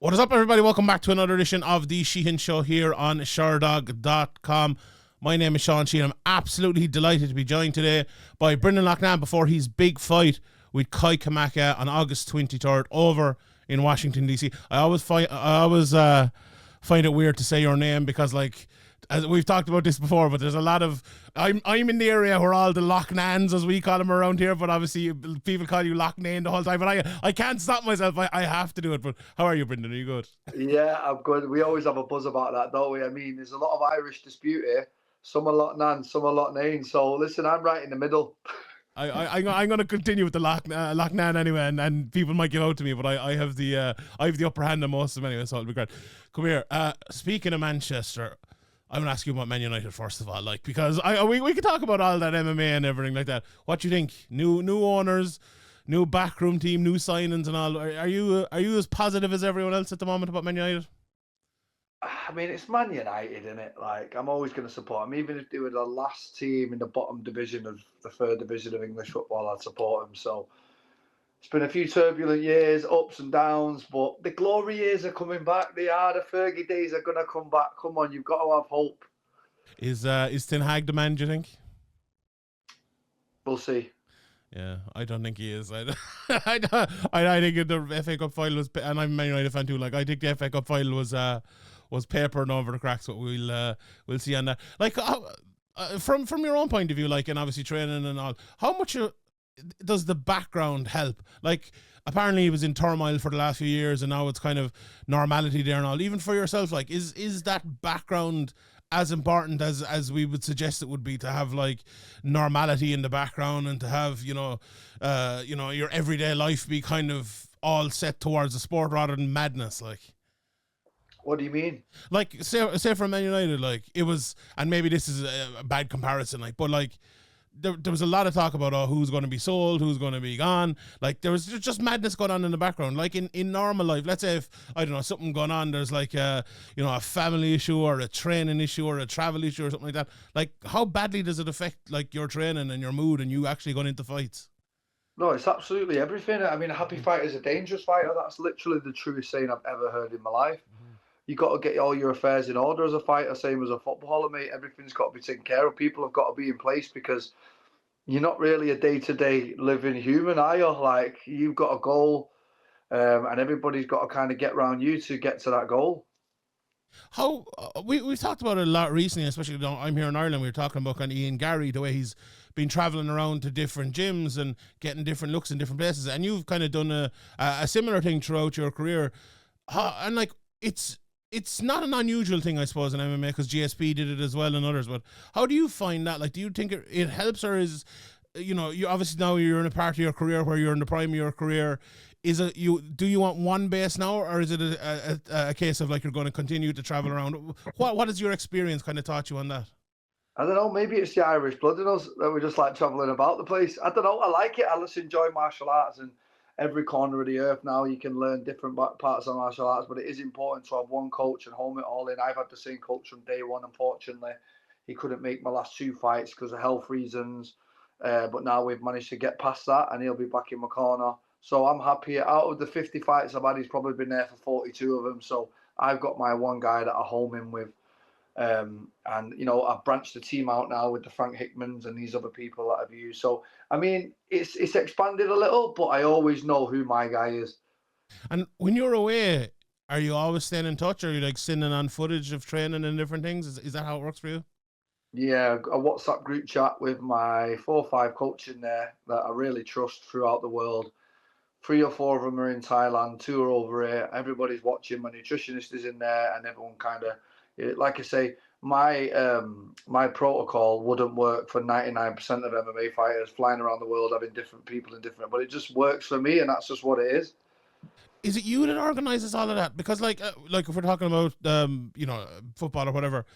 What is up, everybody? Welcome back to another edition of the Sheehan Show here on Sherdog.com. My name is Sean Sheehan. I'm absolutely delighted to be joined today by Brendan Loughnane before his big fight with Kai Kamaka on August 23rd over in Washington, D.C. I always find it weird to say your name because, like, as we've talked about this before, but there's a lot of I'm in the area where all the Loughnans, as we call them around here, but obviously people call you Loughnane the whole time. But I can't stop myself. I have to do it. But how are you, Brendan? Are you good? Yeah, I'm good. We always have a buzz about that, don't we? I mean, there's a lot of Irish dispute here. Some are Loughnane, some are Loughnane. So listen, I'm right in the middle. I'm going to continue with the Loughnane anyway, and people might give out to me, but I have the upper hand on most of them anyway, so it'll be great. Come here. Speaking of Manchester, I'm gonna ask you about Man United first of all, like, because we can talk about all that MMA and everything like that. What do you think? New owners, new backroom team, new signings and all. Are you as positive as everyone else at the moment about Man United? I mean, it's Man United, isn't it? Like, I'm always going to support them. Even if they were the last team in the bottom division of the third division of English football, I'd support them. So it's been a few turbulent years, ups and downs, but the glory years are coming back. They are. The Fergie days are going to come back. Come on, you've got to have hope. Is Ten Hag the man, do you think? We'll see. Yeah, I don't think he is. I think the FA Cup final was, and I'm a Man United fan too. Like, I think the FA Cup final was papering over the cracks. But we'll see on that. Like, from your own point of view, like, and obviously training and all, how much does the background help? Like, apparently he was in turmoil for the last few years, and now it's kind of normality there and all. Even for yourself, like, is that background as important as we would suggest it would be, to have like normality in the background and to have your everyday life be kind of all set towards the sport rather than madness? Like, what do you mean? Like, say for Man United, like, it was, and maybe this is a bad comparison, like, but like there was a lot of talk about who's going to be sold, who's going to be gone. Like, there was just madness going on in the background. Like, in normal life, let's say if, I don't know, something going on, there's like a family issue or a training issue or a travel issue or something like that. Like, how badly does it affect like your training and your mood and you actually going into fights? No, it's absolutely everything. I mean, a happy fighter is a dangerous fighter. That's literally the truest saying I've ever heard in my life. You got to get all your affairs in order as a fighter, same as a footballer, mate. Everything's got to be taken care of. People have got to be in place because you're not really a day-to-day living human, are you? Like, you've got a goal, and everybody's got to kind of get around you to get to that goal. How we've talked about it a lot recently, especially I'm here in Ireland. We were talking about kind of Ian Gary, the way he's been traveling around to different gyms and getting different looks in different places, and you've kind of done a similar thing throughout your career. And like, it's not an unusual thing, I suppose, in MMA, because GSP did it as well and others. But how do you find that? Like, do you think it helps, or is, you obviously now you're in a part of your career where you're in the prime of your career? Do you want one base now, or is it a case of like you're going to continue to travel around? What has your experience kind of taught you on that? I don't know. Maybe it's the Irish blood in us that we just like traveling about the place. I don't know. I like it. I just enjoy martial arts, and every corner of the earth now you can learn different parts of martial arts, but it is important to have one coach and home it all in. I've had the same coach from day one. Unfortunately, he couldn't make my last two fights because of health reasons, but now we've managed to get past that, and he'll be back in my corner. So I'm happy. Out of the 50 fights I've had, he's probably been there for 42 of them. So I've got my one guy that I home in with. And I've branched the team out now with the Frank Hickmans and these other people that I've used. So I mean, it's expanded a little, but I always know who my guy is. And when you're away, are you always staying in touch? Or are you like sending on footage of training and different things? Is that how it works for you? Yeah, a WhatsApp group chat with my 4 or 5 coaches in there that I really trust throughout the world. 3 or 4 of them are in Thailand, 2 are over here. Everybody's watching. My nutritionist is in there, and everyone kind of, like I say, my protocol wouldn't work for 99% of MMA fighters flying around the world, having different people in different, but it just works for me, and that's just what it is. Is it you that organizes all of that? Because like if we're talking about football or whatever,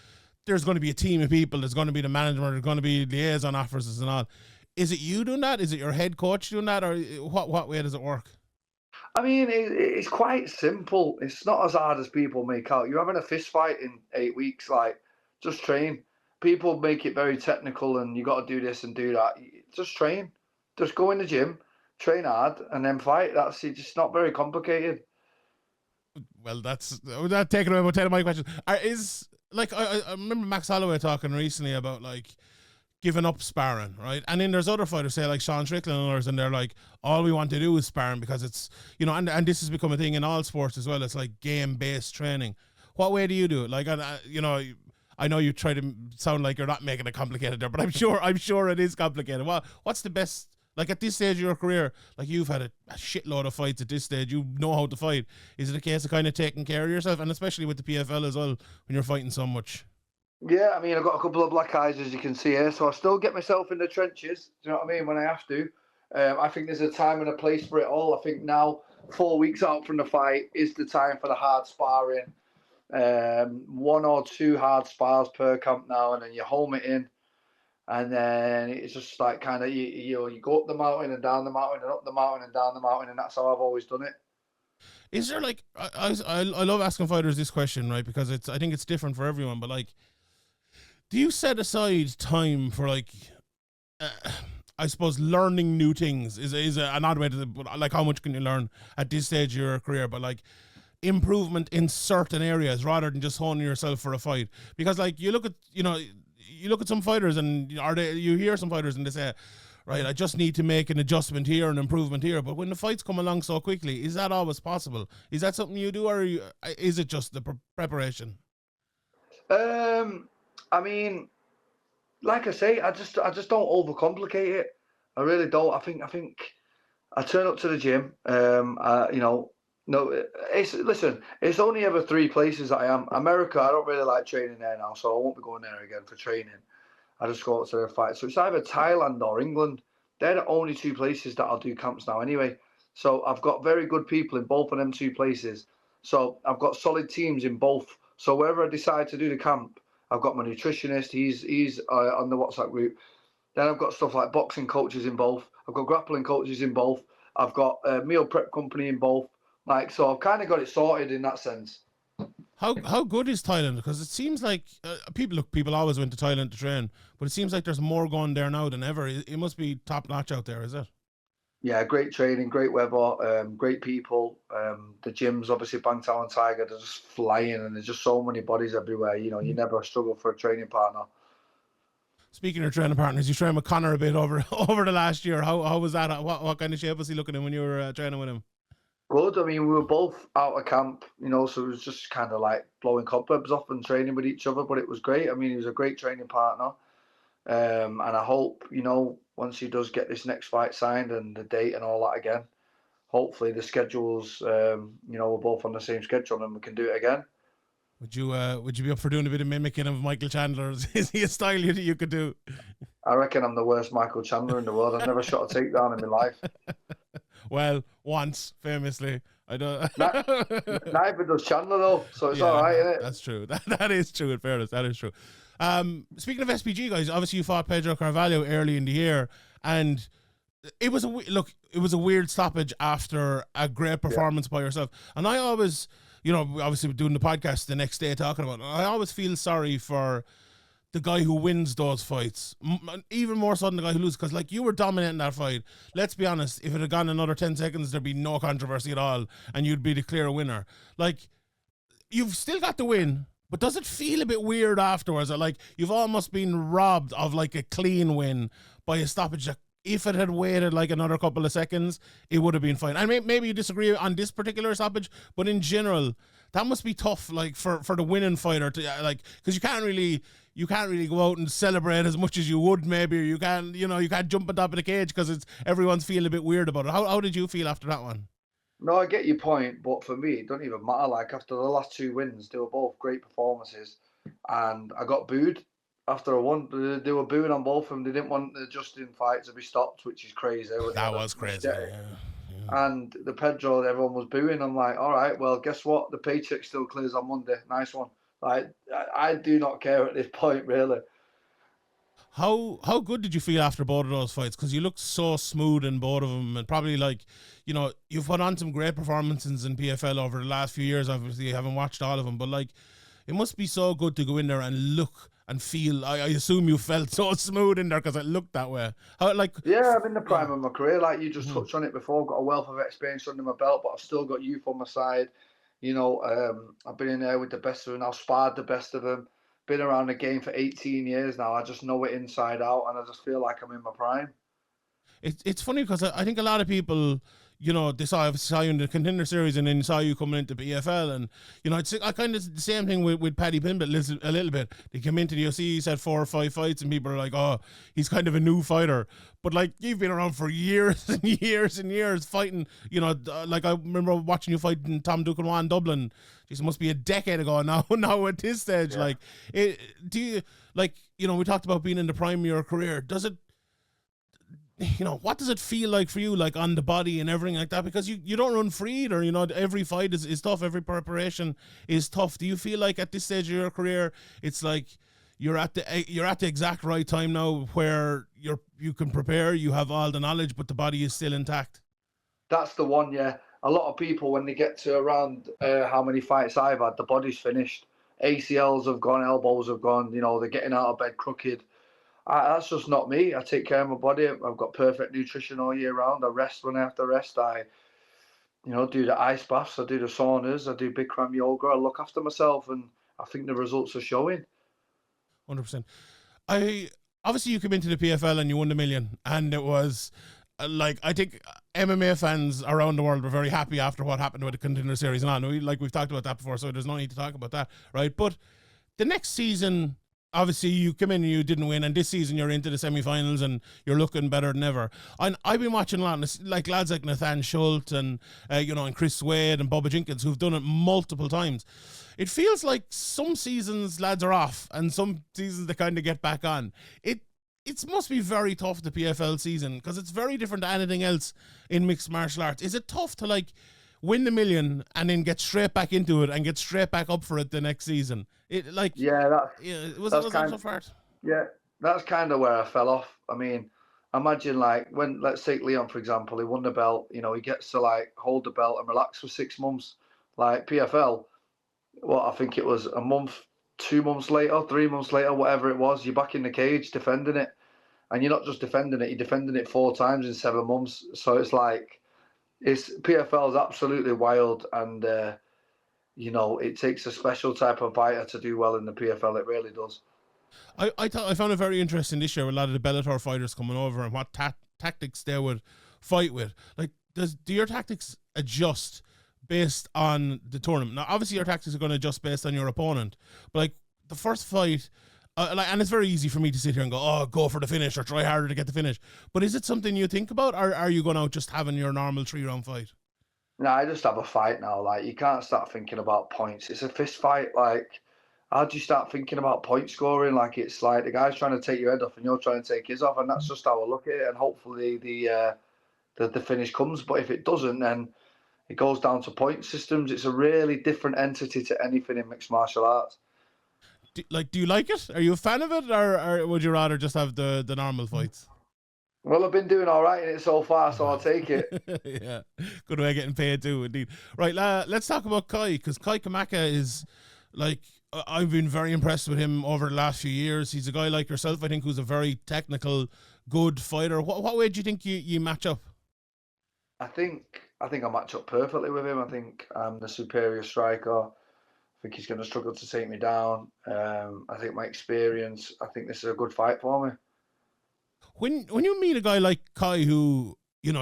there's going to be a team of people. There's going to be the management. There's going to be liaison officers and all. Is it you doing that? Is it your head coach doing that, or what way does it work? I mean, it's quite simple. It's not as hard as people make out. You're having a fist fight in 8 weeks. Like, just train. People make it very technical, and you got to do this and do that. Just train. Just go in the gym, train hard, and then fight. That's it. It's not very complicated. Well, that's that taking away about 10 of my questions. I remember Max Holloway talking recently about like giving up sparring, right? And then there's other fighters, say like Sean Strickland and others, and they're like, all we want to do is sparring because it's, and this has become a thing in all sports as well. It's like game-based training. What way do you do it? Like, I know you try to sound like you're not making it complicated there, but I'm sure it is complicated. What's the best? Like at this stage of your career, like you've had a shitload of fights at this stage, you know how to fight. Is it a case of kind of taking care of yourself, and especially with the PFL as well, when you're fighting so much? Yeah, I mean, I've got a couple of black eyes, as you can see here, so I still get myself in the trenches. Do you know what I mean? When I have to. I think there's a time and a place for it all. I think now, 4 weeks out from the fight, is the time for the hard sparring. 1 or 2 hard spars per camp now, and then you home it in. And then it's just like kind of, you go up the mountain and down the mountain and up the mountain and down the mountain, and that's how I've always done it. Is there like, I love asking fighters this question, right? Because I think it's different for everyone, but like, do you set aside time for like, I suppose learning new things is an odd way to, like, how much can you learn at this stage of your career, but like improvement in certain areas rather than just honing yourself for a fight? Because like you look at some fighters and you hear some fighters and they say, right, I just need to make an adjustment here, an improvement here. But when the fights come along so quickly, is that always possible? Is that something you do, or is it just the preparation? I mean, like I say, I just don't overcomplicate it. I really don't. I think I turn up to the gym. No, it's only ever 3 places that I am. America, I don't really like training there now, so I won't be going there again for training. I just go out to the fight. So it's either Thailand or England. They're the only 2 places that I'll do camps now anyway. So I've got very good people in both of them 2 places. So I've got solid teams in both. So wherever I decide to do the camp, I've got my nutritionist. He's on the WhatsApp group. Then I've got stuff like boxing coaches in both. I've got grappling coaches in both. I've got a meal prep company in both. Like, so I've kind of got it sorted in that sense. How good is Thailand? Because it seems like people always went to Thailand to train, but it seems like there's more going there now than ever. It must be top notch out there, is it? Yeah, great training, great weather, great people. The gyms, obviously, Bangtao and Tiger, they're just flying, and there's just so many bodies everywhere. You never struggle for a training partner. Speaking of training partners, you trained with Connor a bit over the last year. How was that? What kind of shape was he looking in when you were training with him? Good. I mean, we were both out of camp, so it was just kind of like blowing cobwebs off and training with each other, but it was great. I mean, he was a great training partner. And I hope, once he does get this next fight signed and the date and all that again, hopefully the schedules, we're both on the same schedule and we can do it again. Would you be up for doing a bit of mimicking of Michael Chandler? Is he a style you could do? I reckon I'm the worst Michael Chandler in the world. I've never shot a takedown in my life. Well, once, famously. I don't. Neither does Chandler though, so it's all right, isn't it? That's true. That is true. In fairness, that is true. Speaking of SPG guys, obviously you fought Pedro Carvalho early in the year, and it was a weird stoppage after a great performance by yourself. And I always, obviously doing the podcast the next day talking about it, I always feel sorry for the guy who wins those fights, even more so than the guy who loses, because like you were dominating that fight. Let's be honest, if it had gone another 10 seconds, there'd be no controversy at all, and you'd be the clear winner. Like, you've still got the win, but does it feel a bit weird afterwards? Or like you've almost been robbed of like a clean win by a stoppage that if it had waited like another couple of seconds, it would have been fine. And maybe you disagree on this particular stoppage, but in general, that must be tough, like for the winning fighter to like, because you can't really go out and celebrate as much as you would maybe, or you can't jump on top of the cage because everyone's feeling a bit weird about it. How did you feel after that one? No, I get your point, but for me, it doesn't even matter. Like after the last 2 wins, they were both great performances, and I got booed after I won. They were booing on both of them. They didn't want the Justin fight to be stopped, which is crazy. That was crazy. Yeah. And the Pedro, everyone was booing. I'm like, all right, well, guess what? The paycheck still clears on Monday. Nice one. Like, I do not care at this point, really. How good did you feel after both of those fights? Because you looked so smooth in both of them, and probably like, you've put on some great performances in PFL over the last few years. Obviously, you haven't watched all of them, but like, it must be so good to go in there and look and feel. I assume you felt so smooth in there because it looked that way. Yeah, I'm in the prime of my career. Like you just touched on it before. I've got a wealth of experience under my belt, but I've still got youth on my side. I've been in there with the best of them. I've sparred the best of them. Been around the game for 18 years now. I just know it inside out, and I just feel like I'm in my prime. It's funny because I think a lot of people, they saw you in the Contender Series and then saw you coming into PFL, and it's I kind of the same thing with Paddy Pimblett a little bit. They came into the UFC, he's had 4 or 5 fights, and people are like, oh, he's kind of a new fighter. But like you've been around for years and years and years fighting. Like I remember watching you fight in Tom Duquesnoy in Dublin. This must be a decade ago now. Now at this stage, Yeah. like, do you we talked about being in the prime of your career. Does it? What does it feel like for you, like on the body and everything like that? Because you don't run free either, every fight is tough, every preparation is tough. Do you feel like at this stage of your career, it's like you're at the exact right time now where you can prepare, you have all the knowledge, but the body is still intact? That's the one, yeah. A lot of people, when they get to around how many fights I've had, the body's finished. ACLs have gone, elbows have gone, they're getting out of bed crooked. That's just not me. I take care of my body. I've got perfect nutrition all year round. I rest when I have to rest. I, do the ice baths. I do the saunas. I do Bikram yoga. I look after myself, and I think the results are showing. 100%. I obviously you came into the PFL and you won the million, and it was like I think MMA fans around the world were very happy after what happened with the Contender Series, and we've talked about that before, so there's no need to talk about that, right? But the next season, obviously you come in and you didn't win, and this season you're into the semi-finals and you're looking better than ever. And I've been watching a lot of like lads like Nathan Schultz and and Chris Wade and Bubba Jenkins who've done it multiple times. It feels like some seasons lads are off and some seasons they kind of get back on. It must be very tough, the PFL season, because it's very different to anything else in mixed martial arts. Is it tough to like win the million and then get straight back into it and get straight back up for it the next season? Was that tough part? Yeah, that's kind of where I fell off. I mean, imagine like when, let's take Leon for example, he won the belt. He gets to like hold the belt and relax for 6 months. Like PFL, I think it was a month, 2 months later, 3 months later, whatever it was, you're back in the cage defending it, and you're not just defending it; you're defending it 4 times in 7 months. So it's like PFL is absolutely wild, and it takes a special type of fighter to do well in the PFL. It really does. I found it very interesting this year with a lot of the Bellator fighters coming over and what tactics they would fight with. Like, do your tactics adjust based on the tournament? Now, obviously, your tactics are going to adjust based on your opponent, but like the first fight, and it's very easy for me to sit here and go, oh, go for the finish or try harder to get the finish. But is it something you think about, or are you going out just having your normal 3-round fight? No, I just have a fight now. Like, you can't start thinking about points. It's a fist fight. Like, how do you start thinking about point scoring? Like, it's like the guy's trying to take your head off and you're trying to take his off, and that's just how I look at it. And hopefully the finish comes. But if it doesn't, then it goes down to point systems. It's a really different entity to anything in mixed martial arts. Do you like it? Are you a fan of it, or would you rather just have the normal fights? Well, I've been doing all right in it so far, so I'll take it. Yeah, good way of getting paid too, indeed. Right, let's talk about Kai, because Kai Kamaka is like, I've been very impressed with him over the last few years. He's a guy like yourself, I think, who's a very technical, good fighter. What way do you think you match up? I think I match up perfectly with him. I think I'm the superior striker. I think he's going to struggle to take me down. I think my experience, I think this is a good fight for me. When you meet a guy like Kai who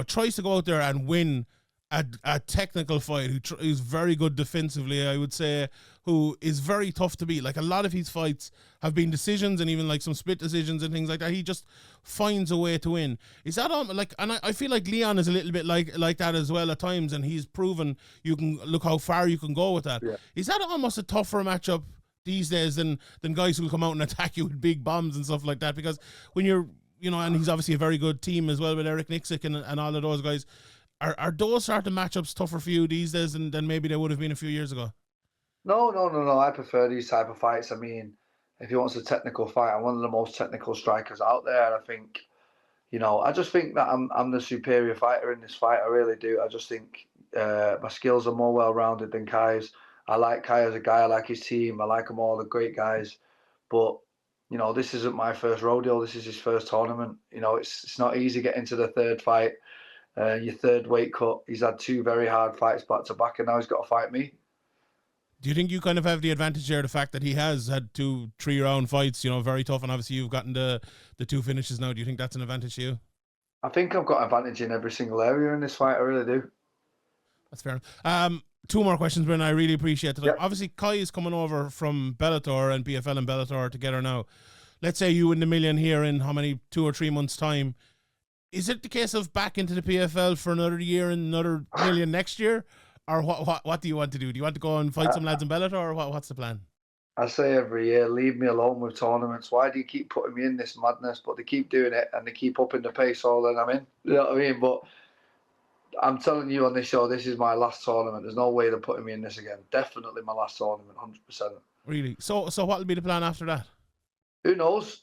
tries to go out there and win a technical fight, who's very good defensively, I would say, who is very tough to beat. Like, a lot of his fights have been decisions and even like some split decisions and things like that. He just finds a way to win. Is that like? And I feel like Leon is a little bit like that as well at times, and he's proven you can look how far you can go with that. Yeah. Is that almost a tougher matchup these days than guys who will come out and attack you with big bombs and stuff like that? Because when you're and he's obviously a very good team as well with Eric Nixick and all of those guys. Are those sort of matchups tougher for you these days than maybe they would have been a few years ago? No. I prefer these type of fights. I mean, if he wants a technical fight, I'm one of the most technical strikers out there. And I think, I just think that I'm the superior fighter in this fight. I really do. I just think my skills are more well-rounded than Kai's. I like Kai as a guy. I like his team. I like them all, the great guys. But, this isn't my first rodeo. This is his first tournament. It's not easy getting to the third fight. Your third weight cut. He's had 2 very hard fights back to back, and now he's got to fight me. Do you think you kind of have the advantage there, the fact that he has had 2 3-round fights, very tough, and obviously you've gotten the 2 finishes now. Do you think that's an advantage to you? I think I've got advantage in every single area in this fight. I really do. That's fair enough. 2 more questions, Bryn. I really appreciate it. Yep. Obviously, Kai is coming over from Bellator, and PFL and Bellator together now. Let's say you win the million here in how many, 2 or 3 months' time. Is it the case of back into the PFL for another year and another million next year? Or what do you want to do? Do you want to go and fight some lads in Bellator, or what's the plan? I say every year, leave me alone with tournaments. Why do you keep putting me in this madness? But they keep doing it, and they keep upping the pace all that I'm in. You know what I mean? But I'm telling you on this show, this is my last tournament. There's no way they're putting me in this again. Definitely my last tournament, 100%. Really? So what will be the plan after that? Who knows?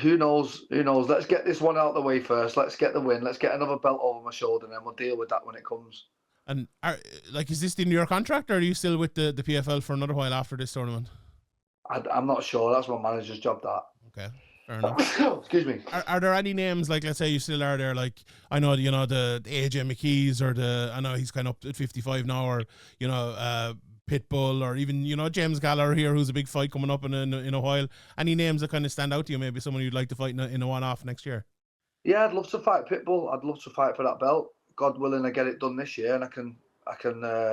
Who knows? Who knows? Let's get this one out of the way first. Let's get the win. Let's get another belt over my shoulder, and then we'll deal with that when it comes. And is this in your contract, or are you still with the PFL for another while after this tournament? I'm not sure. That's my manager's job, that. Okay, fair enough. Excuse me. Are there any names, like, let's say you still are there, like, I know, the AJ McKees, or I know he's kind of up at 55 now, or, Pitbull, or even, James Gallagher here, who's a big fight coming up in a while. Any names that kind of stand out to you, maybe someone you'd like to fight in a one-off next year? Yeah, I'd love to fight Pitbull. I'd love to fight for that belt. God willing, I get it done this year, and I can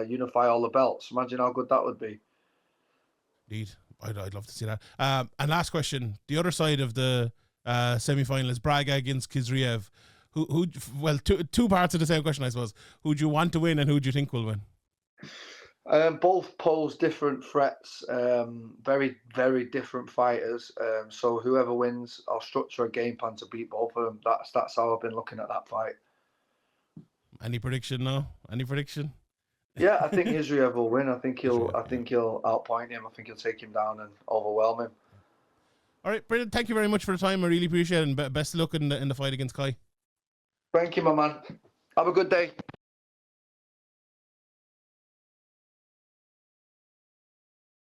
unify all the belts. Imagine how good that would be. Indeed, I'd love to see that. And last question: the other side of the semi-final is Braga against Kizriev. Well, two parts of the same question, I suppose. Who do you want to win, and who do you think will win? Both pose different threats. Very, very different fighters. So whoever wins, I'll structure a game plan to beat both of them. That's how I've been looking at that fight. Any prediction now? Any prediction? Yeah, I think Israel will win. I think he'll outpoint him. I think he'll take him down and overwhelm him. All right, brilliant. Thank you very much for the time. I really appreciate it, and best of luck in the fight against Kai. Thank you, my man. Have a good day.